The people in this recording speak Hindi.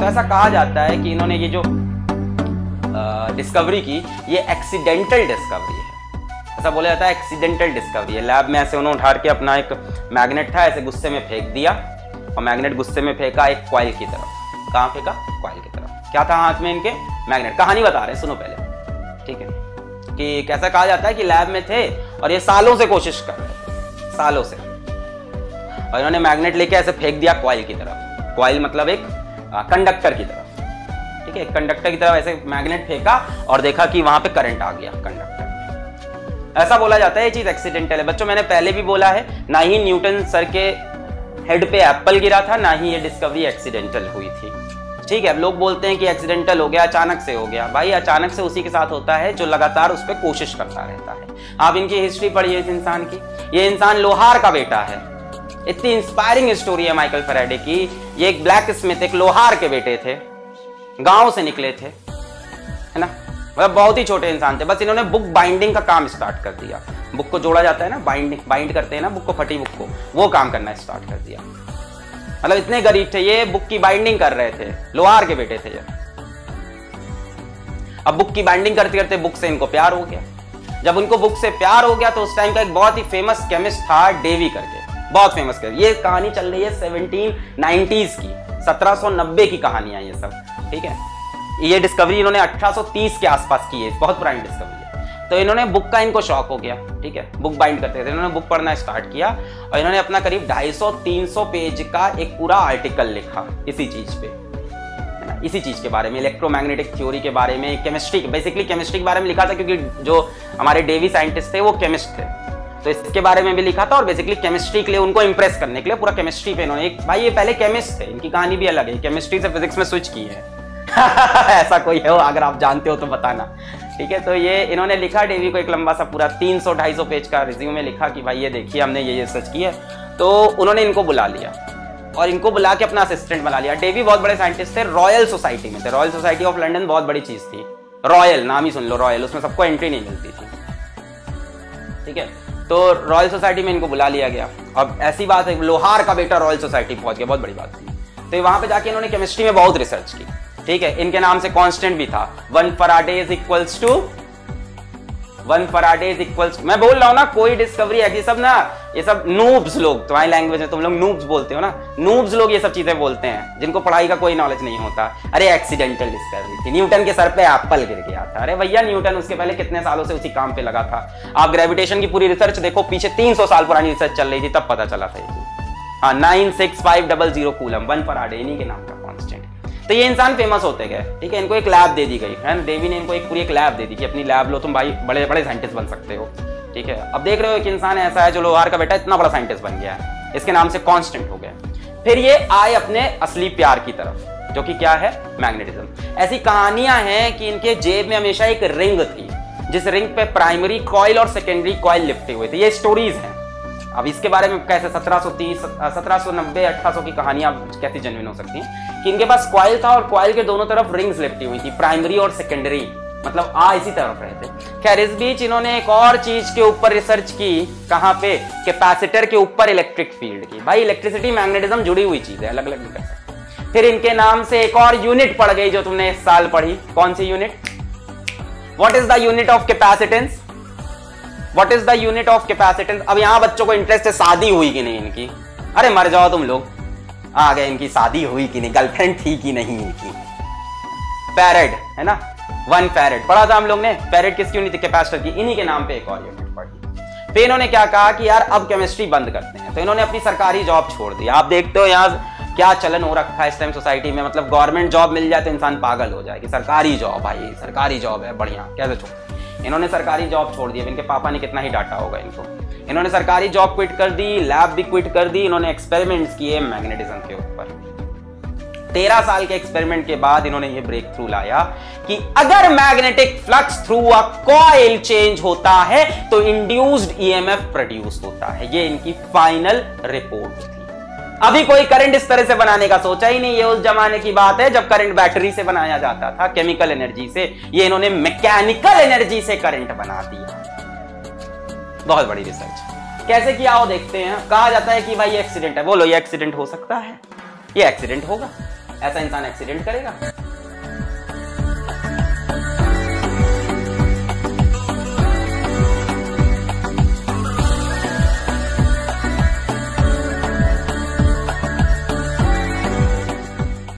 तो ऐसा कहा जाता है कि इन्होंने ये जो डिस्कवरी की, ये एक्सीडेंटल डिस्कवरी है। ऐसा बोला जाता है एक्सीडेंटल डिस्कवरी है। लैब में ऐसे उन्होंने उठा के अपना एक मैग्नेट था, ऐसे गुस्से में फेंक दिया और मैग्नेट गुस्से में फेंका एक कॉइल की तरफ। कहाँ फेंका? कॉइल की तरफ। क्या था हाथ में इनके? मैग्नेट। कहानी बता रहे हैं, सुनो पहले, ठीक है, कि कैसा कहा जाता है कि लैब में थे और ये सालों से कोशिश कर रहे थे, सालों से, और इन्होंने मैग्नेट लेके ऐसे फेंक दिया कॉइल की तरफ। कॉइल मतलब एक कंडक्टर की तरफ, ठीक है, कंडक्टर की तरफ ऐसे मैग्नेट फेंका और देखा कि वहां पे करंट आ गया कंडक्टर। ऐसा बोला जाता है ये चीज एक्सीडेंटल है। बच्चों मैंने पहले भी बोला है, ना ही न्यूटन सर के हेड पे एप्पल गिरा था, ना ही ये डिस्कवरी एक्सीडेंटल हुई थी, ठीक है। अब लोग बोलते हैं कि एक्सीडेंटल हो गया, अचानक से हो गया। भाई अचानक से उसी के साथ होता है जो लगातार उस पर कोशिश करता रहता है। आप इनकी हिस्ट्री पढ़िए इस इंसान की। ये इंसान लोहार का बेटा है। इतनी इंस्पायरिंग स्टोरी है माइकल फैराडे की। ये एक ब्लैक स्मिथ, एक लोहार के बेटे थे, गांव से निकले थे, है ना, मतलब बहुत ही छोटे इंसान थे। बस इन्होंने बुक बाइंडिंग का काम स्टार्ट कर दिया। बुक को जोड़ा जाता है ना, बाइंड करते हैं ना बुक को, फटी बुक को, वो काम करना स्टार्ट कर दिया। मतलब इतने गरीब थे ये, बुक की बाइंडिंग कर रहे थे, लोहार के बेटे थे ये। अब बुक की बाइंडिंग करते करते बुक से इनको प्यार हो गया। जब उनको बुक से प्यार हो गया तो उस टाइम का एक बहुत ही फेमस केमिस्ट था, डेवी करके, बहुत फेमस केमिस्ट। ये कहानी चल रही है 1790s की, 1790 की कहानियां ये सब, ठीक है। ये डिस्कवरी इन्होंने 1830 के आसपास की है, बहुत पुरानी डिस्कवरी है। तो इन्होंने बुक का, इनको शौक हो गया, ठीक है, बुक बाइंड करते थे, इन्होंने बुक पढ़ना स्टार्ट किया और इन्होंने अपना करीब 250-300 पेज का एक पूरा आर्टिकल लिखा इसी चीज पे, है ना, इसी चीज के बारे में, इलेक्ट्रोमैग्नेटिक थ्योरी के बारे में, केमिस्ट्री, बेसिकली केमिस्ट्री के बारे में लिखा था, क्योंकि जो हमारे डेवी साइंटिस्ट थे वो केमिस्ट थे, तो इसके बारे में भी लिखा था। और बेसिकली केमिस्ट्री के लिए, उनको इंप्रेस करने के लिए पूरा केमिस्ट्री पे इन्होंने, भाई ये पहले केमिस्ट थे, इनकी कहानी भी अलग है, केमिस्ट्री से फिजिक्स में स्विच की है। ऐसा कोई है अगर आप जानते हो तो बताना, ठीक है। तो ये इन्होंने लिखा, डेवी को एक लंबा सा पूरा 300-250 पेज का रिज्यूमे लिखा कि भाई ये देखिए हमने ये सर्च किया है। तो उन्होंने इनको बुला लिया और इनको बुला के अपना असिस्टेंट बना लिया। डेवी बहुत बड़े साइंटिस्ट थे, रॉयल सोसाइटी में थे। रॉयल सोसाइटी ऑफ लंदन बहुत बड़ी चीज थी, रॉयल नाम ही सुन लो, रॉयल, उसमें सबको एंट्री नहीं मिलती थी, ठीक है। तो रॉयल सोसाइटी में इनको बुला लिया गया। अब ऐसी बात है, लोहार का बेटा रॉयल सोसाइटी पहुंच गया, बहुत बड़ी बात थी। तो वहां पे जाके इन्होंने केमिस्ट्री में बहुत रिसर्च की, ठीक है। इनके नाम से कांस्टेंट भी था, 1 फैराडे इज इक्वल्स टू, मैं बोल रहा हूं ना, कोई डिस्कवरी है, ये सब ना, ये सब नूब्स लोग, तुम्हारी लैंग्वेज में तुम लोग नूब्स बोलते हो ना, नूब्स लोग ये सब चीजें बोलते हैं, जिनको पढ़ाई का कोई नॉलेज नहीं होता। अरे एक्सीडेंटल डिस्कवरी थी, न्यूटन के सर पे एप्पल गिर गया था। अरे भैया न्यूटन उसके पहले कितने सालों से उसी काम पे लगा था। आप ग्रेविटेशन की पूरी रिसर्च देखो, पीछे 300 साल पुरानी रिसर्च चल रही थी, तब पता चला था ये चीज। हाँ, 96500 कूलम, 1 फैराडे, इन्हीं के नाम का कांस्टेंट। तो ये इंसान फेमस होते गए, ठीक है। इनको एक लैब दे दी गई, है ना, डेवी ने इनको एक पूरी एक लैब दे दी कि अपनी लैब लो, तुम भाई बड़े बड़े साइंटिस्ट बन सकते हो, ठीक है। अब देख रहे हो एक इंसान ऐसा है जो लोहार का बेटा इतना बड़ा साइंटिस्ट बन गया है, इसके नाम से कांस्टेंट हो गया। फिर ये आए अपने असली प्यार की तरफ, जो कि क्या है, मैग्नेटिज्म। ऐसी कहानियां हैं कि इनके जेब में हमेशा एक रिंग थी, जिस रिंग पे प्राइमरी कॉइल और सेकेंडरी कॉइल लिपटे हुए थे। ये स्टोरीज हैं। अब इसके बारे में कैसे 1730, 1790, 1800 की कहानियां कैसी जेन्युइन हो सकती हैं कि इनके पास कॉइल था और कॉइल के दोनों तरफ रिंग्स लिपटी हुई थी, प्राइमरी और सेकेंडरी, मतलब इसी तरफ रहते। खैर इस बीच इन्होंने एक और चीज के ऊपर रिसर्च की, कहां पे, कैपेसिटर के ऊपर इलेक्ट्रिक फील्ड की। भाई इलेक्ट्रिसिटी मैग्नेटिज्म जुड़ी हुई चीज है, अलग अलग नहीं कर सकते। फिर इनके नाम से एक और यूनिट पड़ गई जो तुमने इस साल पढ़ी, कौन सी unit? What is the unit of capacitance? What is the unit of capacitance? अब यहां बच्चों को इंटरेस्ट है शादी हुई कि नहीं इनकी। अरे मर जाओ तुम लोग, आ गए, इनकी शादी हुई कि नहीं, गर्लफ्रेंड थी कि नहीं इनकी। फैरेड, है ना, 1 फैरेड पढ़ा था हम लोग ने। फैरेड किसकी यूनिट थी? कैपेसिटर की। इन्हीं के नाम पे एक और यूनिट पढ़ी। फिर इन्होंने क्या कहा कि यार अब केमिस्ट्री बंद करते हैं, तो इन्होंने अपनी सरकारी जॉब छोड़ दी। आप देखते हो यहाँ क्या चलन हो रखा है इस टाइम सोसाइटी में, मतलब गवर्नमेंट जॉब मिल जाए तो इंसान पागल हो जाए कि सरकारी जॉब, भाई सरकारी जॉब है बढ़िया, कैसे छोड़। इन्होंने सरकारी जॉब छोड़ दी। इनके पापा ने कितना ही डांटा होगा इनको। इन्होंने सरकारी जॉब क्विट कर दी, लैब भी क्विट कर दी। इन्होंने एक्सपेरिमेंट्स किए मैग्नेटिज्म के ऊपर। 13 साल के एक्सपेरिमेंट के बाद इन्होंने ये ब्रेक थ्रू लाया कि अगर magnetic flux through a coil change होता है तो इंड्यूस्ड ईएमएफ प्रोड्यूस होता है। ये इनकी फाइनल रिपोर्ट थी। अभी कोई करंट इस तरह से बनाने का सोचा ही नहीं। ये उस जमाने की बात है जब करंट बैटरी से बनाया जाता था, केमिकल एनर्जी से। ये इन्होंने मैकेनिकल एनर्जी से करंट बना दिया। बहुत बड़ी रिसर्च। कैसे किया हो देखते हैं। कहा जाता है कि भाई ये एक्सीडेंट है। बोलो ये एक्सीडेंट हो सकता है? ये एक्सीडेंट होगा। ऐसा इंसान एक्सीडेंट करेगा?